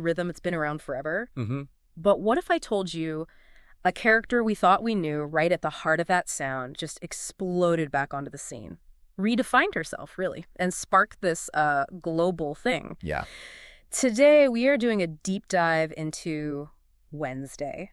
rhythm that's been around forever. Mm-hmm. But what if I told you a character we thought we knew right at the heart of that sound just exploded back onto the scene? Redefined herself, really, and sparked this global thing. Yeah. Today, we are doing a deep dive into Wednesday,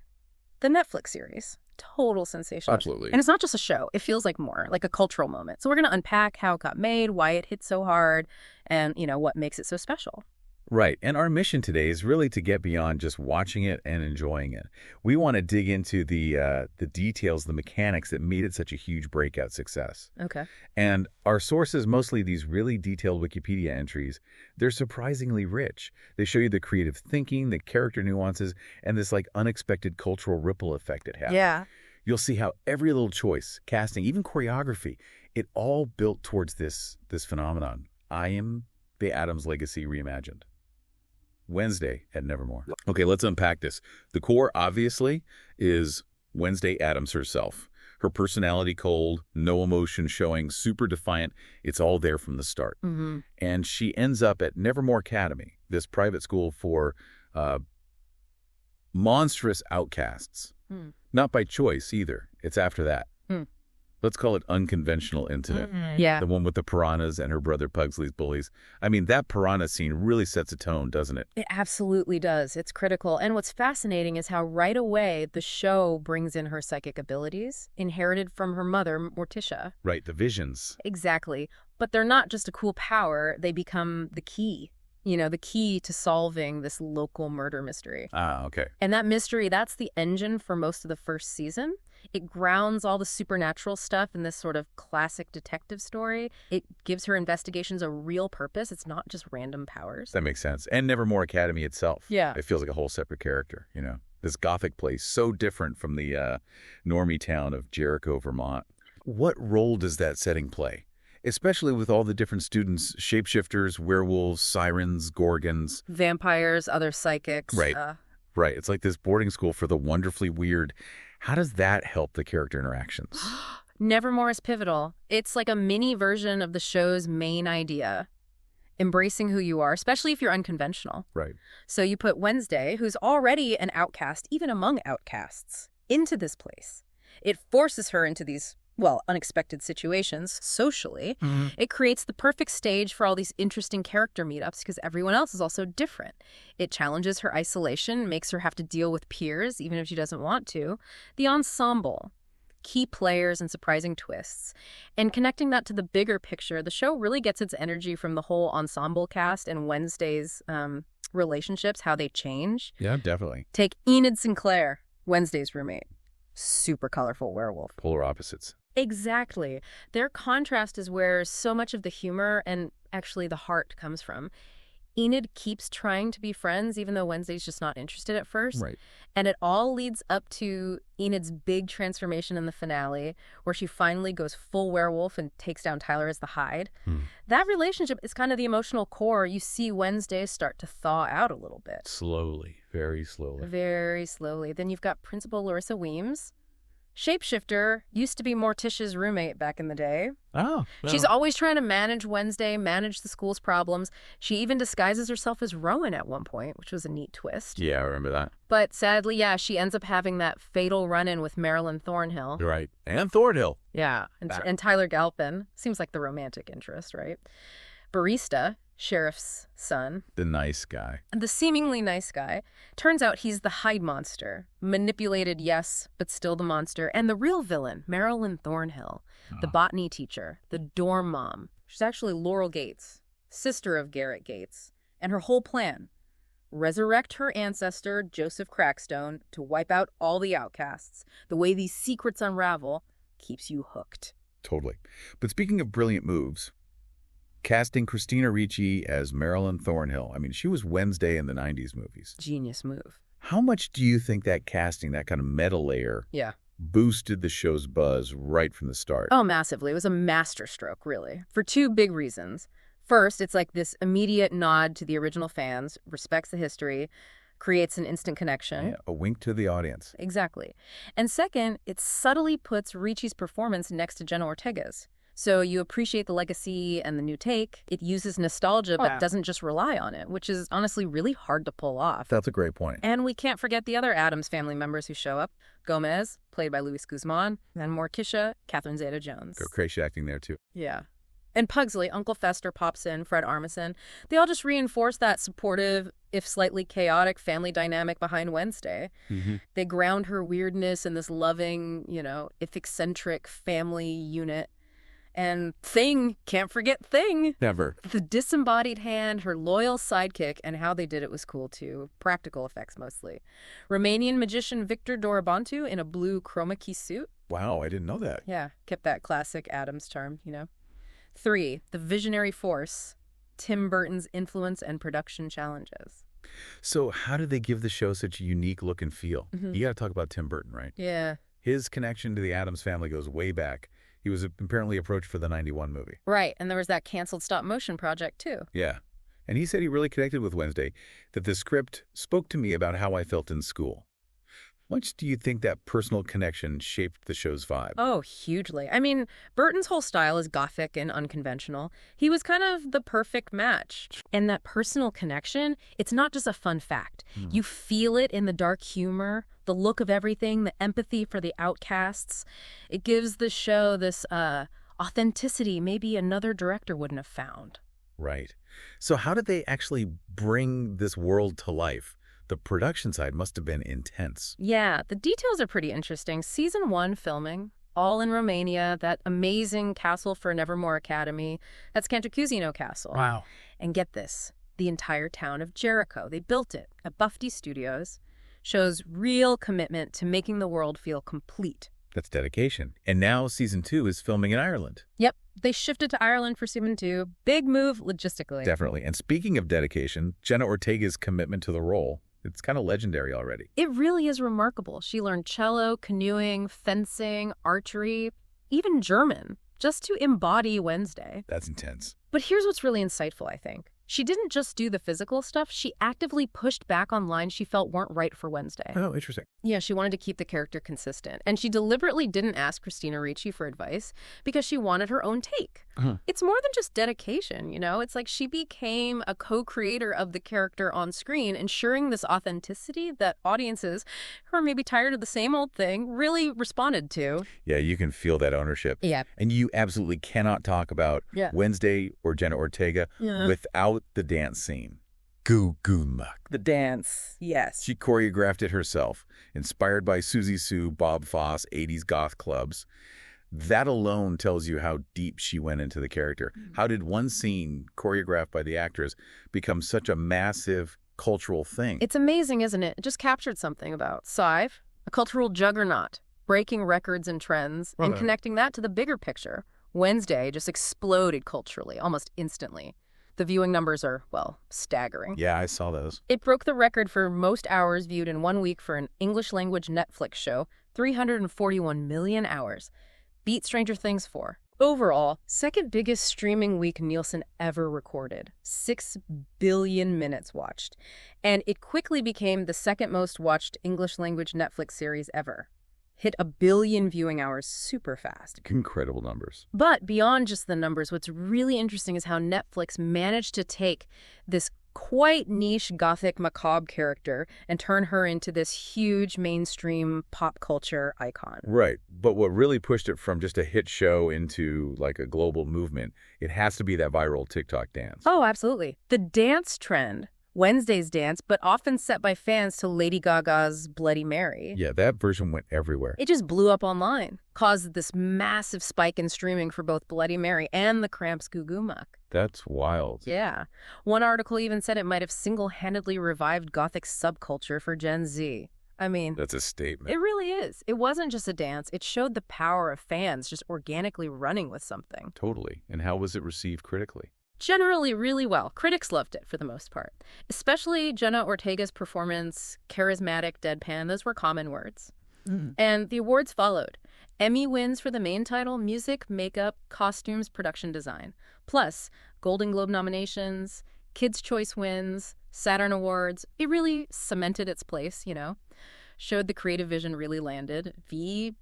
the Netflix series. Total sensation. Absolutely. And it's not just a show. It feels like more, like a cultural moment. So we're going to unpack how it got made, why it hit so hard, and, what makes it so special. Right. And our mission today is really to get beyond just watching it and enjoying it. We want to dig into the details, the mechanics that made it such a huge breakout success. Okay. And our sources, mostly these really detailed Wikipedia entries, they're surprisingly rich. They show you the creative thinking, the character nuances, and this unexpected cultural ripple effect it had. Yeah. You'll see how every little choice, casting, even choreography, it all built towards this phenomenon. I am the Addams legacy reimagined. Wednesday at Nevermore. Okay, let's unpack this. The core, obviously, is Wednesday Addams herself. Her personality cold, no emotion showing, super defiant. It's all there from the start. Mm-hmm. And she ends up at Nevermore Academy, this private school for monstrous outcasts. Mm. Not by choice, either. It's after that. Mm. Let's call it unconventional incident. Yeah. The one with the piranhas and her brother Pugsley's bullies. I mean, that piranha scene really sets a tone, doesn't it? It absolutely does. It's critical. And what's fascinating is how right away the show brings in her psychic abilities, inherited from her mother, Morticia. Right, the visions. Exactly. But they're not just a cool power. They become the key. The key to solving this local murder mystery. Ah, okay. And that mystery, that's the engine for most of the first season. It grounds all the supernatural stuff in this sort of classic detective story. It gives her investigations a real purpose. It's not just random powers. That makes sense. And Nevermore Academy itself. Yeah. It feels like a whole separate character, This Gothic place, so different from the normie town of Jericho, Vermont. What role does that setting play? Especially with all the different students, shapeshifters, werewolves, sirens, gorgons. Vampires, other psychics. Right. Right. It's like this boarding school for the wonderfully weird. How does that help the character interactions? Nevermore is pivotal. It's like a mini version of the show's main idea. Embracing who you are, especially if you're unconventional. Right. So you put Wednesday, who's already an outcast, even among outcasts, into this place. It forces her into these unexpected situations socially. Mm-hmm. It creates the perfect stage for all these interesting character meetups because everyone else is also different. It challenges her isolation, makes her have to deal with peers, even if she doesn't want to. The ensemble, key players and surprising twists. And connecting that to the bigger picture, the show really gets its energy from the whole ensemble cast and Wednesday's relationships, how they change. Yeah, definitely. Take Enid Sinclair, Wednesday's roommate. Super colorful werewolf. Polar opposites. Exactly. Their contrast is where so much of the humor and actually the heart comes from. Enid keeps trying to be friends, even though Wednesday's just not interested at first. Right. And it all leads up to Enid's big transformation in the finale, where she finally goes full werewolf and takes down Tyler as the Hyde. That relationship is kind of the emotional core. You see Wednesday start to thaw out a little bit. Slowly. Very slowly. Very slowly. Then you've got Principal Larissa Weems. Shapeshifter used to be Morticia's roommate back in the day. Oh. Well. She's always trying to manage Wednesday, manage the school's problems. She even disguises herself as Rowan at one point, which was a neat twist. Yeah, I remember that. But sadly, she ends up having that fatal run-in with Marilyn Thornhill. Right. And Thornhill. Yeah, and Tyler Galpin. Seems like the romantic interest, right? Barista, Sheriff's son. The nice guy. The seemingly nice guy. Turns out he's the Hyde monster. Manipulated, yes, but still the monster. And the real villain, Marilyn Thornhill, the botany teacher, the dorm mom. She's actually Laurel Gates, sister of Garrett Gates. And her whole plan, resurrect her ancestor, Joseph Crackstone, to wipe out all the outcasts. The way these secrets unravel keeps you hooked. Totally. But speaking of brilliant moves, casting Christina Ricci as Marilyn Thornhill. I mean, she was Wednesday in the 90s movies. Genius move. How much do you think that casting, that kind of meta layer, boosted the show's buzz right from the start? Oh, massively. It was a masterstroke, really, for two big reasons. First, it's like this immediate nod to the original fans, respects the history, creates an instant connection. Yeah, a wink to the audience. Exactly. And second, it subtly puts Ricci's performance next to Jenna Ortega's. So you appreciate the legacy and the new take. It uses nostalgia, but doesn't just rely on it, which is honestly really hard to pull off. That's a great point. And we can't forget the other Addams family members who show up. Gomez, played by Luis Guzman, and Morticia, Catherine Zeta-Jones. Great acting there, too. Yeah. And Pugsley, Uncle Fester pops in, Fred Armisen. They all just reinforce that supportive, if slightly chaotic, family dynamic behind Wednesday. They ground her weirdness in this loving, if eccentric family unit. And Thing, can't forget Thing. Never. The disembodied hand, her loyal sidekick, and how they did it was cool too. Practical effects mostly. Romanian magician Victor Dorobantu in a blue chroma key suit. Wow, I didn't know that. Yeah, kept that classic Addams charm, 3, the visionary force, Tim Burton's influence and production challenges. So how did they give the show such a unique look and feel? You got to talk about Tim Burton, right? Yeah. His connection to the Addams family goes way back. He was apparently approached for the 91 movie. Right, and there was that canceled stop-motion project, too. Yeah. And he said he really connected with Wednesday, that the script spoke to me about how I felt in school. Much do you think that personal connection shaped the show's vibe? Oh, hugely. I mean, Burton's whole style is Gothic and unconventional. He was kind of the perfect match. And that personal connection, it's not just a fun fact. You feel it in the dark humor, the look of everything, the empathy for the outcasts. It gives the show this authenticity maybe another director wouldn't have found. Right. So how did they actually bring this world to life? The production side must have been intense. Yeah, the details are pretty interesting. Season 1 filming, all in Romania, that amazing castle for Nevermore Academy. That's Cantacuzino Castle. Wow. And get this, the entire town of Jericho. They built it at Buffy Studios. Shows real commitment to making the world feel complete. That's dedication. And now season 2 is filming in Ireland. Yep, they shifted to Ireland for season 2. Big move logistically. Definitely. And speaking of dedication, Jenna Ortega's commitment to the role, it's kind of legendary already. It really is remarkable. She learned cello, canoeing, fencing, archery, even German, just to embody Wednesday. That's intense. But here's what's really insightful, I think. She didn't just do the physical stuff. She actively pushed back on lines she felt weren't right for Wednesday. Oh, interesting. Yeah, she wanted to keep the character consistent. And she deliberately didn't ask Christina Ricci for advice because she wanted her own take. It's more than just dedication, It's like she became a co-creator of the character on screen, ensuring this authenticity that audiences who are maybe tired of the same old thing really responded to. Yeah, you can feel that ownership. Yeah. And you absolutely cannot talk about Wednesday or Jenna Ortega without the dance scene. Goo Goo Muck. The dance, yes. She choreographed it herself, inspired by Susie Sue, Bob Fosse, 80s goth clubs. That alone tells you how deep she went into the character. How did one scene, choreographed by the actors, become such a massive cultural thing? It's amazing, isn't it? It just captured something about Sive, a cultural juggernaut, breaking records and trends, and connecting that to the bigger picture. Wednesday just exploded culturally, almost instantly. The viewing numbers are, staggering. Yeah, I saw those. It broke the record for most hours viewed in 1 week for an English-language Netflix show, 341 million hours. Beat Stranger Things 4. Overall, second biggest streaming week Nielsen ever recorded. 6 billion minutes watched. And it quickly became the second most watched English-language Netflix series ever. Hit 1 billion viewing hours super fast. Incredible numbers. But beyond just the numbers, what's really interesting is how Netflix managed to take this quite niche Gothic macabre character and turn her into this huge mainstream pop culture icon. Right. But what really pushed it from just a hit show into like a global movement, it has to be that viral TikTok dance. Oh, absolutely. The dance trend, Wednesday's dance, but often set by fans to Lady Gaga's Bloody Mary. Yeah, that version went everywhere. It just blew up online, caused this massive spike in streaming for both Bloody Mary and the Cramps' Goo Goo Muck. That's wild. Yeah. One article even said it might have single-handedly revived Gothic subculture for Gen Z. I mean, that's a statement. It really is. It wasn't just a dance. It showed the power of fans just organically running with something. Totally. And how was it received critically? Generally, really well. Critics loved it for the most part. Especially Jenna Ortega's performance, charismatic, deadpan. Those were common words. And the awards followed. Emmy wins for the main title, music, makeup, costumes, production design. Plus, Golden Globe nominations, Kids' Choice wins, Saturn Awards. It really cemented its place, Showed the creative vision really landed. The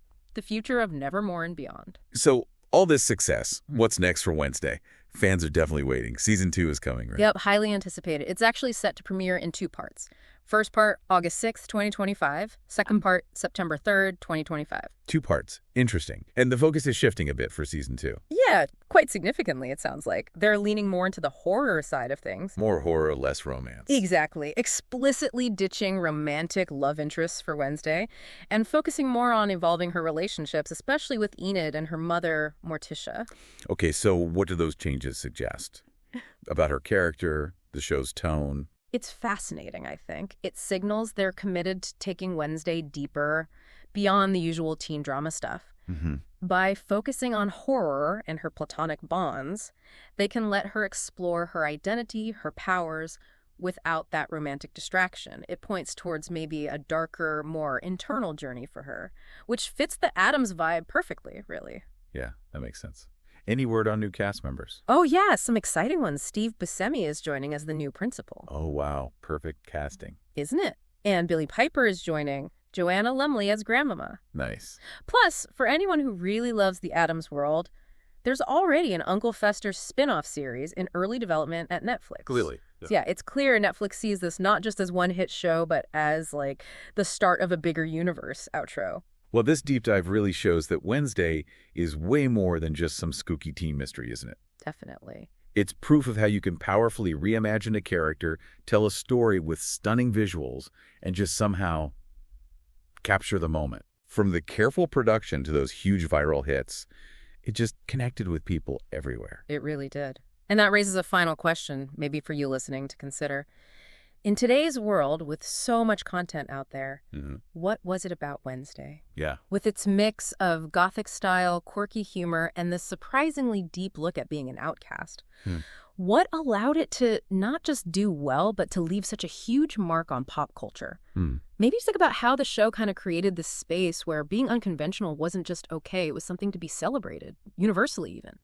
future of Nevermore and beyond. So All this success, what's next for Wednesday? Fans are definitely waiting. Season 2 is coming, right? Yep, highly anticipated. It's actually set to premiere in 2 parts. First part, August 6th, 2025. Second part, September 3rd, 2025. 2 parts. Interesting. And the focus is shifting a bit for Season 2. Yeah, quite significantly, it sounds like. They're leaning more into the horror side of things. More horror, less romance. Exactly. Explicitly ditching romantic love interests for Wednesday and focusing more on evolving her relationships, especially with Enid and her mother, Morticia. Okay, so what do those changes suggest? About her character, the show's tone? It's fascinating, I think. It signals they're committed to taking Wednesday deeper, beyond the usual teen drama stuff. By focusing on horror and her platonic bonds, they can let her explore her identity, her powers, without that romantic distraction. It points towards maybe a darker, more internal journey for her, which fits the Addams vibe perfectly, really. Yeah, that makes sense. Any word on new cast members? Oh, yeah, some exciting ones. Steve Buscemi is joining as the new principal. Oh, wow. Perfect casting. Isn't it? And Billie Piper is joining. Joanna Lumley as Grandmama. Nice. Plus, for anyone who really loves the Addams world, there's already an Uncle Fester spin-off series in early development at Netflix. Clearly. Yeah, it's clear Netflix sees this not just as one hit show, but as, like, the start of a bigger universe outro. Well, this deep dive really shows that Wednesday is way more than just some spooky teen mystery, isn't it? Definitely. It's proof of how you can powerfully reimagine a character, tell a story with stunning visuals, and just somehow capture the moment. From the careful production to those huge viral hits, it just connected with people everywhere. It really did. And that raises a final question, maybe for you listening to consider. In today's world, with so much content out there, what was it about Wednesday? Yeah. With its mix of Gothic style, quirky humor, and this surprisingly deep look at being an outcast, what allowed it to not just do well, but to leave such a huge mark on pop culture? Maybe just think about how the show kind of created this space where being unconventional wasn't just okay, it was something to be celebrated, universally even.